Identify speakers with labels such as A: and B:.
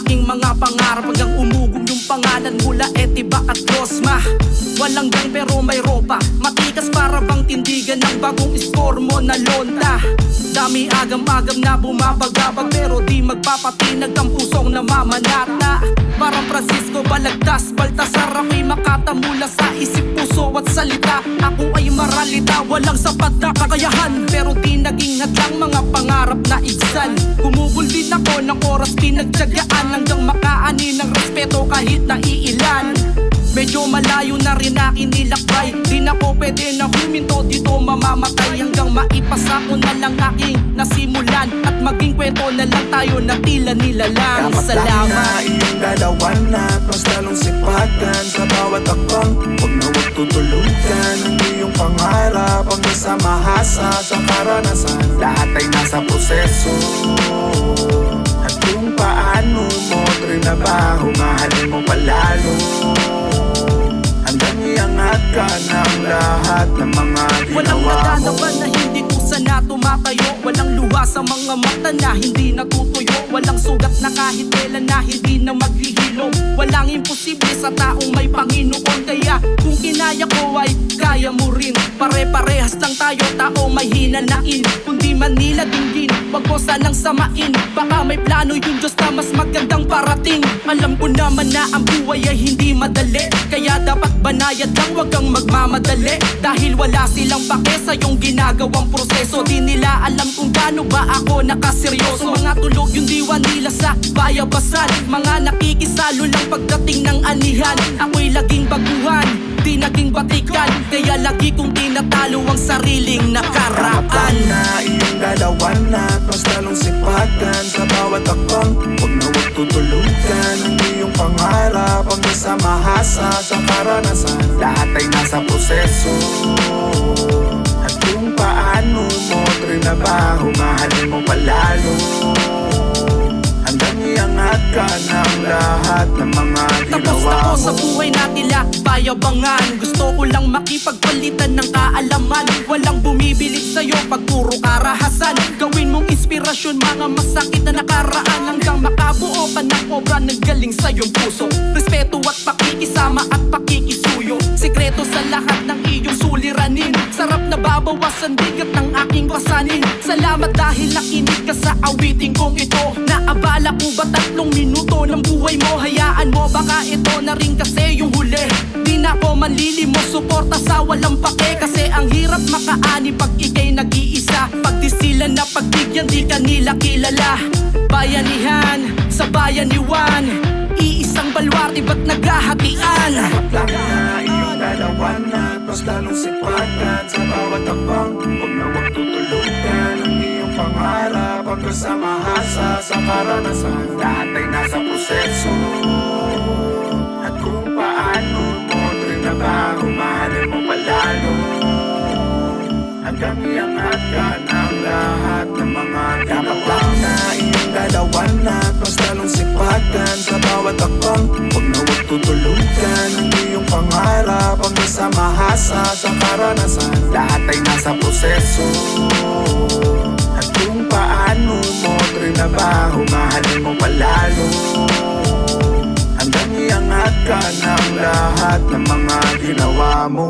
A: aking mga pangarap hanggang umugong yung pangalan mula Etiba at Rosma. Walang gang pero may ropa, matikas para bang tindigan ng bagong score mo na lonta. Dami agam-agam na bumabagabag pero di magpapatinag ang pusong namamanata. Parang Francisco Balagtas, Baltasar, ako'y makata mula sa isip, puso at salita. Ako ay maralita, walang sapat na kakayahan pero di naging hadlang mga pangarap na igsan. Gumugol din ako ng oras, pinagtyagaan hanggang makaani ng respeto kahit naiilan. Medyo malayo na rin aking nilakbay, di na ko pwede na huminto dito mamamatay. Hanggang maipasa ko na lang aking nasimulan at maging kwento na lang tayo na tila nilalang. Salamat
B: na iyong galawan at mas lalong sipagan sa bawat akbang. Huwag na huwag tutulugan ang iyong pangarap, ang nasa mahasa sa karanasan. Lahat ay nasa proseso at kung paano mo trinabaho, mahalin mo palalo. Hanggang iangat ka ng lahat ng mga ginawa mo.
A: Walang nadadawan na hindi kusa na tumatayo, walang luha sa mga mata na hindi natutuyo, walang sugat na kahit kailan na hindi na maghihilo. Walang imposible sa taong may Panginoon, kaya kung kinaya ko ay kaya mo rin. Pare-parehas lang tayo, tao may hinanain, kundi Manila dinggin, wag mo sanang samain. Baka may plano yung Diyos na mas magandang parating. Alam ko naman na ang buhay ay hindi madali, kaya dapat banayad lang, wag kang magmamadali. Dahil wala silang pake sa iyong ginagawang proseso, di nila alam kung gaano ba ako nakaseryoso. Mga tulog yung diwa nila sa bayabasan, mga nakikisalo lang pagdating ng anihan. Ako'y laging baguhan, di naging batikan, kaya lagi kong tinatalo ang sariling nakaraan.
B: Na iyong galawan at mas lalong sipagan sa bawat akbang. Huwag na huwag tutulugan ang iyong pangarap, ang nasa mahasa sa karanasan. Lahat ay nasa proseso at kung paano mo trinabaho, mahalin mo palalo. Hanggang iangat ka ng lahat ng mga
A: Tapos
B: ginawa
A: ako
B: mo.
A: sa buhay na tila bayabangan, gusto ko lang makipagpalitan ng kaalaman. Walang bumibilit sa'yo pag puro karahasan, gawin mong inspirasyon mga masakit na nakaraan. Hanggang makabuo ka ng obra ng galing sa iyong puso, respeto at pakikisama at pakikisuyo. Sikreto sa lahat ng iyong suliranin, sarap na babawasan bigat ng aking pasanin. Salamat dahil nakinig ka sa awiting kong ito. Naabala ko ba 3 minuto ng buhay mo? Hayaan mo, baka ito na rin kasi yung huli. Di na ako manlilimos, suporta sa walang pake, kasi ang hirap makaani pag ikay nag-iisa. Pagdisilan na pagbigyan, di ka nila kilala. Bayanihan sa bayaniwan, iisang balwarte ba't naghahatian?
B: Lang na iyong galawan at mas lalong sipagan sa bawat akbang. Huwag na huwag tutulugan ang iyong pangarap, ang kasamahasa sa karanasan. Lahat ay nasa proseso at kung paano mo trinabaho, mahalin mo palalo. Hanggang iangat ka ng lahat ng mga ginawa na iyong galawan at mas lalong sipagan sa bawat akbang. Huwag na huwag tutulugan ang iyong pangarap, ang nasa mahasa sa karanasan. Lahat ay nasa proseso at kung paano mo trinabaho, mahalin mo palalo. Hanggang iangat ka ng lahat ng mga ginawa mo.